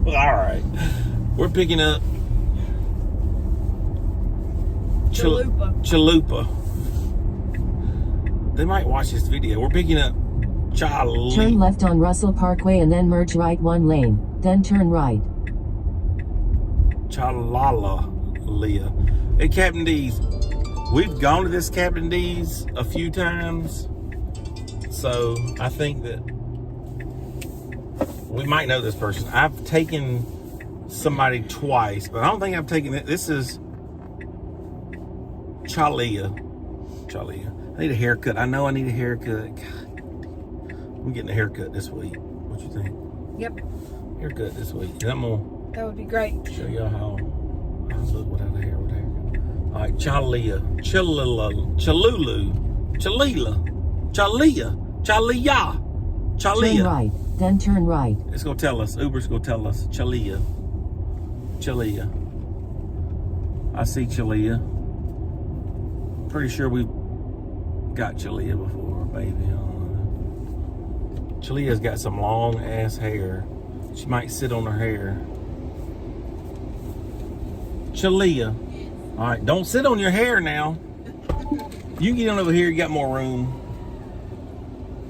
All right. We're picking up Chalupa. They might watch this video. We're picking up Charlie. Turn left on Russell Parkway and then merge right 1 lane. Then turn right. Chalala. Hey, Captain D's. We've gone to this Captain D's a few times. So I think that we might know this person. I've taken somebody twice, but I don't think I've taken it. This is Chalia. I need a haircut. I know I need a haircut. God, I'm getting a haircut this week. What you think? Yep. Haircut this week. And I'm gonna. That would be great. Show y'all how I look without a hair. With a haircut. All right, Chalia, Chalulu, Chalia. Turn right. Then turn right. It's gonna tell us. Uber's gonna tell us. Chalia. I see Chalia. Pretty sure we've got Chalia before, baby. Chalia's got some long ass hair. She might sit on her hair. Chalia. All right, don't sit on your hair now. You get on over here. You got more room.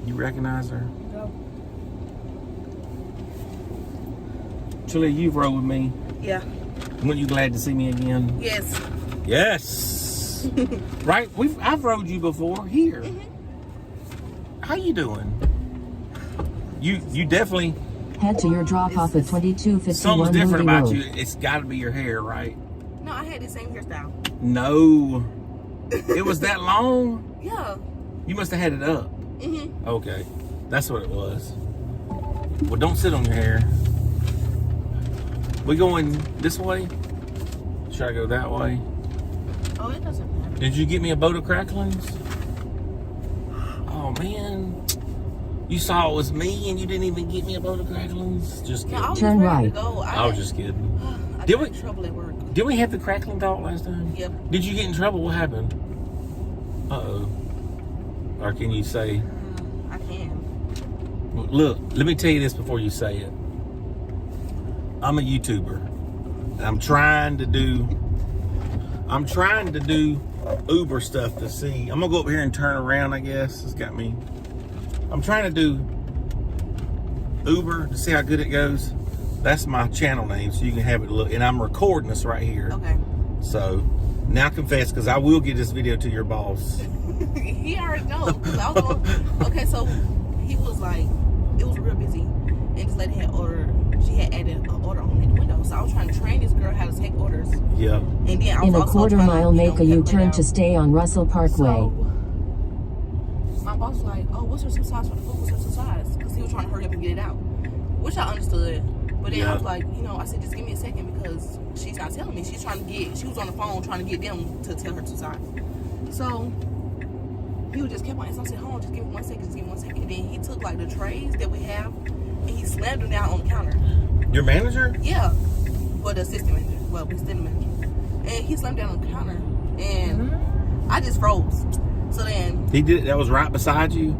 You recognize her? No. Chalia, you've rode with me. Yeah. Weren't you glad to see me again? Yes. Yes. Right? I've rode you before here. How you doing? You definitely. Head to your drop off at 2251 Something's different Moody about Road. you. It's got to be your hair, right? No, I had the same hairstyle. No. It was that long? Yeah. You must have had it up. Okay. That's what it was. Well, don't sit on your hair. We going this way? Should I go that way? Oh, it doesn't matter. Did you get me a boat of cracklings? Oh, man. You saw it was me and you didn't even get me a boat of cracklings? Just kidding. No, I was Turn ready right. to go. I was just kidding. I Did got we- in trouble at work. Did we have the crackling talk last time? Yep. Did you get in trouble? What happened? Uh-oh. Or can you say... I can. Look, let me tell you this before you say it. I'm a YouTuber. And I'm trying to do Uber stuff to see. I'm gonna go up here and turn around, I guess. It's got me. I'm trying to do Uber to see how good it goes. That's my channel name, so you can have it look. And I'm recording this right here. Okay. So now confess, because I will get this video to your boss. He already knows. 'Cause I was going, okay, so he was like, it was real busy. And this lady had ordered, she had added an order on the window. So I was trying to train this girl how to take orders. Yeah. And then I was In a also quarter trying mile, to, make a get U-turn laid to out. stay on Russell Parkway. So, my boss was like, oh, what's her size for the food? What's her size? Because he was trying to hurry up and get it out. Which I understood. But then I was like, I said, just give me a second because she's not telling me. She was on the phone trying to get them to tell her two size. So, he just kept on asking. I said, hold on, just give me 1 second, just give me 1 second. And then he took like the trays that we have and he slammed them down on the counter. Your manager? Yeah. Well, the assistant manager. Well, the assistant manager. And he slammed down on the counter and I just froze. So then... He did. That was right beside you?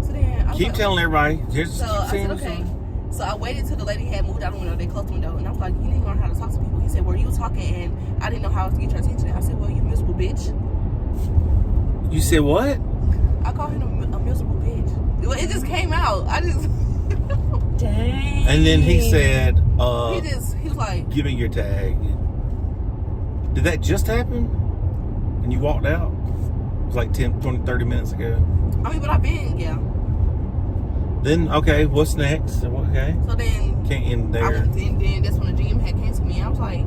So then... I was Keep like, telling everybody. Just So I said, okay. So I waited till the lady had moved out the window. They closed the window. And I was like, you need to learn how to talk to people. He said, well, you were talking and I didn't know how to get your attention. I said, well, you miserable bitch. You said what? I called him a miserable bitch. It just came out. I just... Dang. And then he said, he was like... give me your tag. Did that just happen? And you walked out? It was like 10, 20, 30 minutes ago. I mean, but I've been, yeah. Then, okay, what's next? Okay. So then... Can't end there. And then that's when the GM had came to me. I was like...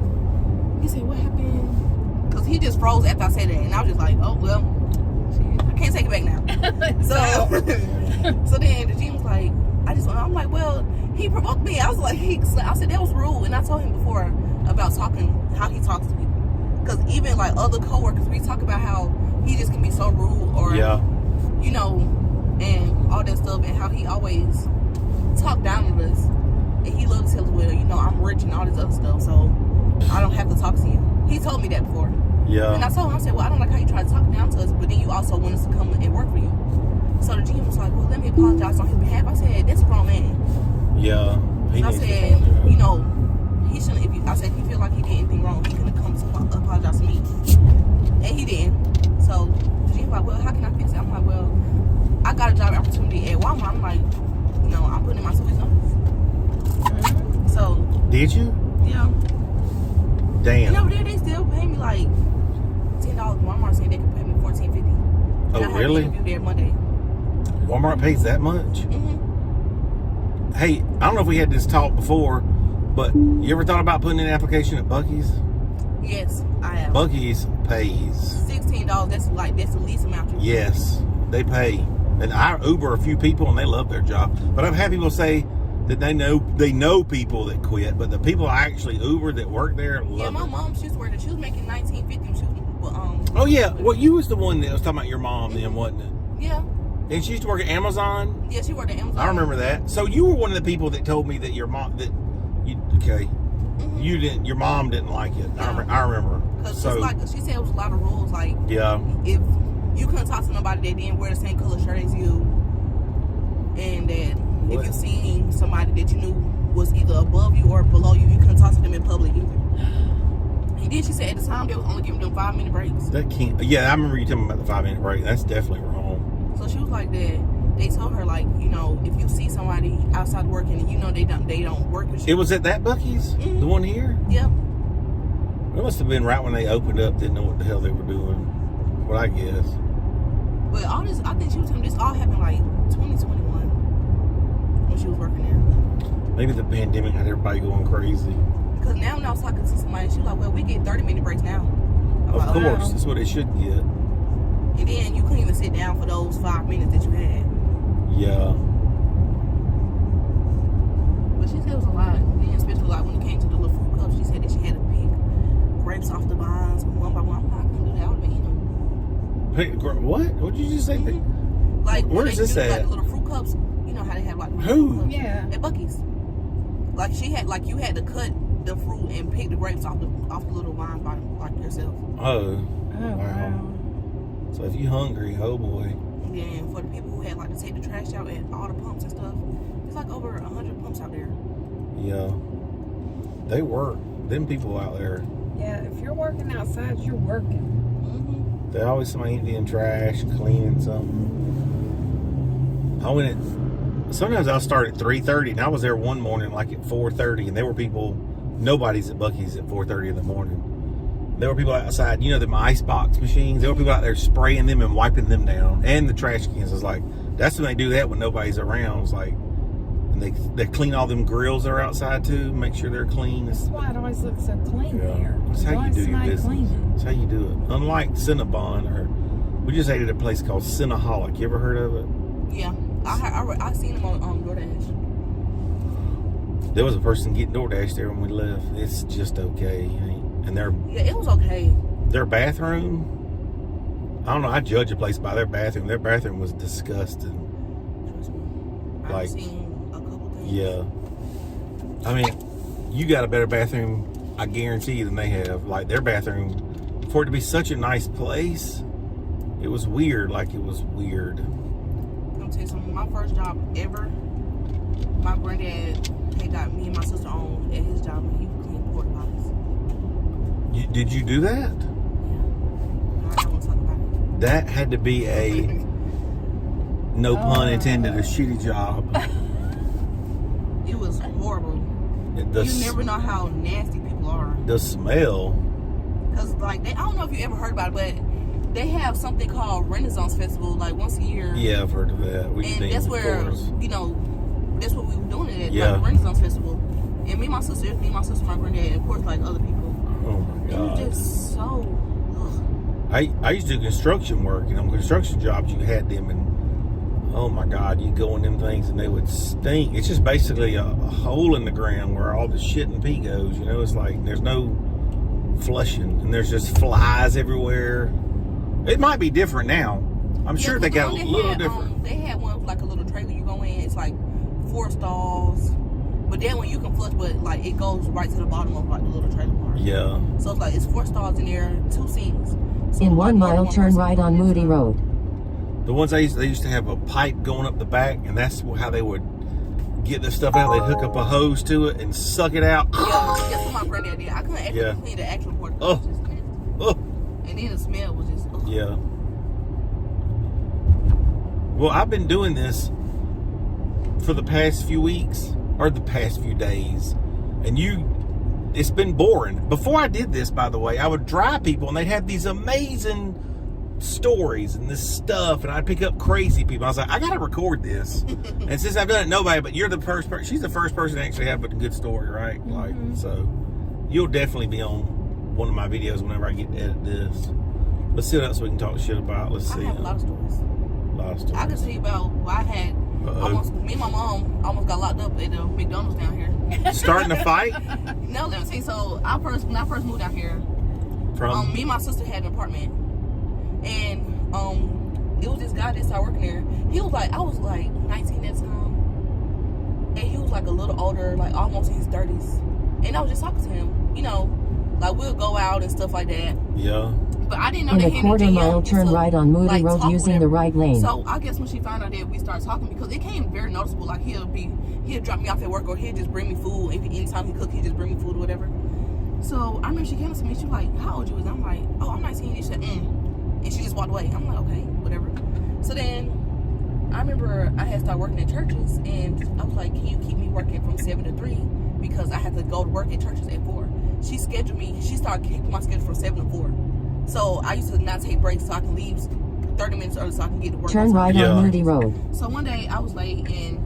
He said, what happened? Because he just froze after I said that. And I was just like, oh, well... I can't take it back now. So then the GM was like... I'm like, well, he provoked me. I was like, I said that was rude. And I told him before about how he talks to people. Because even like other coworkers, we talk about how he just can be so rude or, and all that stuff. And how he always talk down to us. And he loves to tell us, well, I'm rich and all this other stuff. So I don't have to talk to you. He told me that before. Yeah. And I told him, I said, well, I don't like how you try to talk down to us. But then you also want us to come and work for you. So the GM was like, well, let me apologize on his behalf. I said, that's a grown man. Yeah. He I needs to said, apologize. you know, he shouldn't. I said, if you feel like he did anything wrong, he couldn't come to apologize to me, and he didn't. So she's like, well, how can I fix it? I'm like, well, I got a job opportunity at Walmart. I'm like, you know, I'm putting in my 2 weeks notice. So Did you? yeah. Damn. And over there, they still pay me like $10. Walmart said they could pay me $14.50. Oh, really? I had an interview there Monday. Walmart pays that much? Mm-hmm. Hey, I don't know if we had this talk before, but you ever thought about putting in an application at Buc-ee's? Yes, I have. Buc-ee's pays. $16. That's the least amount. You Yes, they pay. And I Uber a few people, and they love their job. But I've had people say that they know people that quit, but the people I actually Uber that work there love Yeah, my it. mom, she used to work there. She was making $19.50. She was, Oh yeah, well you was the one that was talking about your mom then, wasn't it? yeah, And she used to work at Amazon. yeah, she worked at Amazon. I remember that. So you were one of the people that told me that your mom Mm-hmm. you didn't, your mom didn't like it. No. I remember. Because So she said it was a lot of rules. Like, yeah, if you couldn't talk to nobody that didn't wear the same color shirt as you, and that What? if you seen somebody that you knew was either above you or below you, you couldn't talk to them in public either. And then she said at the time they was only giving them 5-minute breaks. that can't. Yeah, I remember you telling me about the 5-minute break. That's definitely wrong. So she was like that. They told her, like, you know, if you see somebody outside working and you know they don't work with you. It was at that Buc-ee's, Mhm. the one here. Yep. It must have been right when they opened up. Didn't know what the hell they were doing. Well, I guess. But all this, I think she was telling me this all happened like 2021 when she was working there. Maybe the pandemic had everybody going crazy. Because now when I was talking to somebody, she was like, well, we get 30-minute breaks now. I'm Of like, oh, course, wow. that's what they should get. And then you couldn't even sit down for those 5 minutes that you had. Yeah. But she said it was a lot. And then especially like when it came to the little fruit cups, she said that she had to pick grapes off the vines one by one. I'm like, I couldn't do that. I would have been eating them. Hey, what? What did you just say? Mm-hmm. Like, when Where's they this do, at? like, the little fruit cups, you know how they have like little Who? fruit cups? Yeah. At Buc-ee's. Like she had, like you had to cut the fruit and pick the grapes off the little vine by like yourself. Oh. Oh, wow. So if you hungry, oh boy. And then for the people who had like to take the trash out at all the pumps and stuff, it's like over 100 pumps out there. Yeah. They work. Them people out there. Yeah, if you're working outside, you're working. Mm-hmm. They always somebody emptying trash, cleaning something. I went at, sometimes I'll start at 3:30, and I was there one morning like at 4:30, and there were people, nobody's at Buc-ee's at 4:30 in the morning. There were people outside, you know, them icebox machines. There were people out there spraying them and wiping them down, and the trash cans. It's like, that's when they do that when nobody's around. It's like, and they clean all them grills that are outside too, make sure they're clean. That's why it always looks so clean here. That's how Why you is do your somebody business. cleaning? That's how you do it. Unlike Cinnabon, or we just ate at a place called Cinnaholic. You ever heard of it? Yeah, I seen them on DoorDash. There was a person getting DoorDash there when we left. It's just okay. And Yeah, it was okay. their bathroom, I don't know, I judge a place by their bathroom. Their bathroom was disgusting. Trust me. I've Like, seen a couple things. Yeah. I mean, you got a better bathroom, I guarantee you, than they have. Like, their bathroom, for it to be such a nice place, it was weird. Like, it was weird. I'm tell you something. My first job ever, my granddad had got me and my sister on at his job, and he would clean porta potties. Did you do that? Yeah. I don't want to talk about it. That had to be a, no pun intended, a shitty job. It was horrible. The, You never know how nasty people are. the smell. Cause like I don't know if you ever heard about it, but they have something called Renaissance Festival like once a year. Yeah, I've heard of that. And that's where that's what we were doing it at, Yeah. like the Renaissance Festival. And me and my sister, my granddad, and of course like other people. Oh my It was God. just so. Ugh. I used to do construction work, and on construction jobs you had them, and oh my God, you go in them things and they would stink. It's just basically a hole in the ground where all the shit and pee goes. You know, it's like there's no flushing, and there's just flies everywhere. It might be different now. I'm sure Yeah, they the got a one little had, different. They had one with like a little trailer you go in. It's like 4 stalls, but then when you can flush, but like it goes right to the bottom of like the little trailer part. Yeah. So it's like it's 4 stalls in there, 2 sinks. So In like, 1 more than mile, one turn person right can on use Moody it. Road. The ones they used to have a pipe going up the back, and that's how they would get the stuff out. They'd hook up a hose to it and suck it out. Yeah, that's what my granddad did. I couldn't actually Yeah. clean the actual porta Oh. potty. Just nasty. Oh, And then the smell was just. Ugh. yeah. Well, I've been doing this for the past few weeks or the past few days, and it's been boring. Before I did this, by the way, I would drive people and they'd have these amazing stories and this stuff, and I'd pick up crazy people. I was like, I gotta record this. And since I've done it, nobody, but you're the first person. She's the first person to actually have a good story, right? Like, so you'll definitely be on one of my videos whenever I get to edit this. Let's see what else we can talk shit about. Let's see. I have a lot of stories. A lot of stories. I can tell you about why I had me and my mom almost got locked up at the McDonald's down here. Starting a fight No, let me tell you. So when I first moved out here, from me and my sister had an apartment, and it was this guy that started working there. He was like, I was like 19 at the time, and he was like a little older, like almost in his 30s. And I was just talking to him, you know, like we'll go out and stuff like that. yeah. But I didn't know In that a he and the quarter GM mile, used turn to, right on Moody like, Road talk using with the him. right lane. So I guess when she found out that we started talking, because it came very noticeable. Like he'll drop me off at work, or he'll just bring me food. Anytime he cook, he'd just bring me food or whatever. So I remember she came to me. She was like, "How old you is?" I'm like, "Oh, I'm 19." She said, and she just walked away. I'm like, "Okay, whatever." So then I remember I had started working at churches, and I was like, "Can you keep me working from 7 to 3 because I had to go to work at churches at 4." She scheduled me. She started keeping my schedule from 7 to 4. So I used to not take breaks so I can leave 30 minutes early so I can get to work. Turn right Yeah. on Moody Road. So one day I was late, and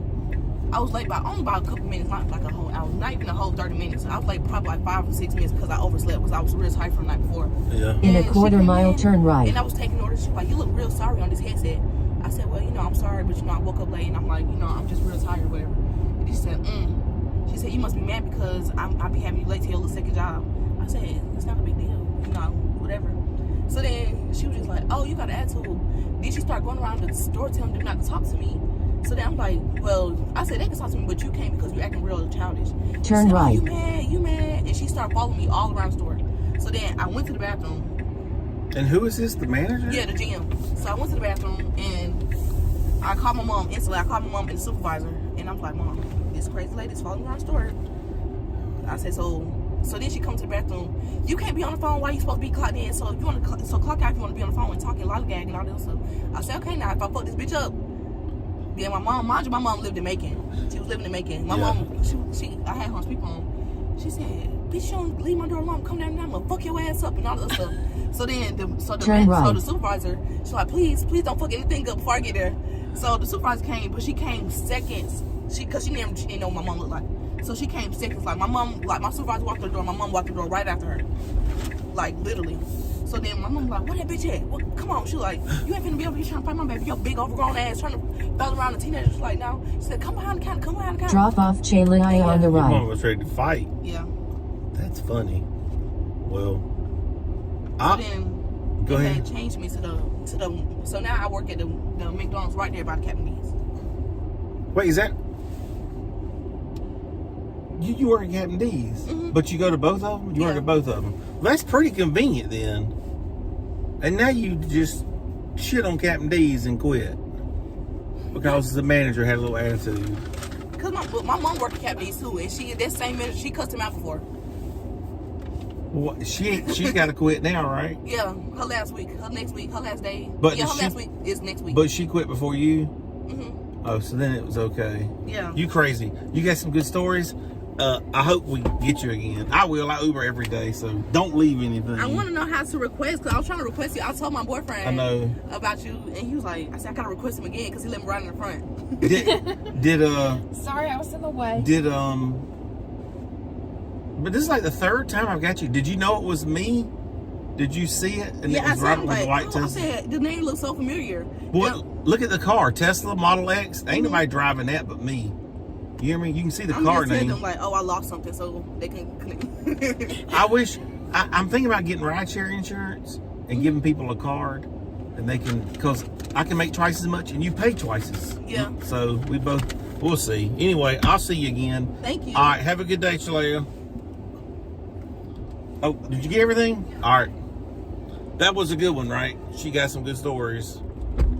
I was late by only about a couple minutes, not like a whole hour, not even a whole 30 minutes. I was late probably like 5 or 6 minutes because I overslept because I was real tired from the night before. Yeah. In a And she quarter came mile, in, turn right. And I was taking orders. She was like, "You look real sorry on this headset." I said, "Well, you know, I'm sorry, but you know, I woke up late," and I'm like, "You know, I'm just real tired, whatever." And she said, She said, "You must be mad because I be having you late to your little second job." I said, "It's not a big deal, you know, whatever." So then she was just like, "Oh, you got an attitude." Then she started going around the store telling them not to talk to me. So then I'm like, "Well," I said, "They can talk to me, but you can't because you're acting real childish." She Turn said, "Oh, right. you mad? And she started following me all around the store. So then I went to the bathroom. And who is this? The manager? Yeah, the GM. So I went to the bathroom and I called my mom instantly. I called my mom and the supervisor, and I was like, "Mom, this crazy lady's following me around the store." I said, So then she comes to the bathroom. "You can't be on the phone while you supposed to be clocked in. So if you want to, clock out if you want to be on the phone and talking lollygag and all that stuff." I said, "Okay, now if I fuck this bitch up." Then my mom, mind you, my mom lived in Macon. She was living in Macon. My Yeah. mom, I had her on speakerphone. She said, "Bitch, you don't leave my door alone. Come down there, I'm gonna fuck your ass up," and all that stuff. So then, Turn right. so the supervisor, she's like, please don't fuck anything up before I get there." So the supervisor came, but she came seconds. Cause she didn't know what my mom looked like. So she came seconds. Like my supervisor walked through the door. My mom walked through the door right after her. Like literally. So then my mom was like, "Where that bitch at? What, come on." She was like, "You ain't finna be over here trying to fight my baby. Your big overgrown ass trying to bell around the teenagers." She's like, "No." She said, "Come behind the counter. Come behind the counter." Drop off Chaylai on the Your mom right. was ready to fight. Yeah. That's funny. Well, So then go they ahead. changed me to the. So now I work at the McDonald's right there by the Captain D's. Wait, is that you work at Captain D's, but you go to both of them? You work Yeah. at both of them. Well, that's pretty convenient then. And now you just shit on Captain D's and quit because the manager had a little attitude. Cause my mom worked at Captain D's too, and that same minute she cussed him out before. Well, she's got to quit now, right? Yeah, her last week, her next week, her last day. But yeah, did her she- last week is next week. But she quit before you. Mhm. Oh, so then it was okay. Yeah. You crazy. You got some good stories. I hope we get you again. I will. I Uber every day, so don't leave anything. I want to know how to request, because I was trying to request you. I told my boyfriend I know. about you, and he was like, I said, I got to request him again because he let me ride in the front. Sorry, I was in the way. But this is like the third time I've got you. Did you know it was me? Did you see it? And Yeah, it was I right said, with the white I Tesla. said, the name looks so familiar. Well, Yeah. look at the car. Tesla Model X. Ain't nobody driving that but me. You hear me? You can see the I'm car just telling name. them like, oh, I lost something, so they can connect. I wish I'm thinking about getting rideshare insurance and giving people a card, and they can, because I can make twice as much and you pay twice as. Yeah. So we'll see. Anyway, I'll see you again. Thank you. All right. Have a good day, Shalea. Oh, did you get everything? All right. That was a good one, right? She got some good stories.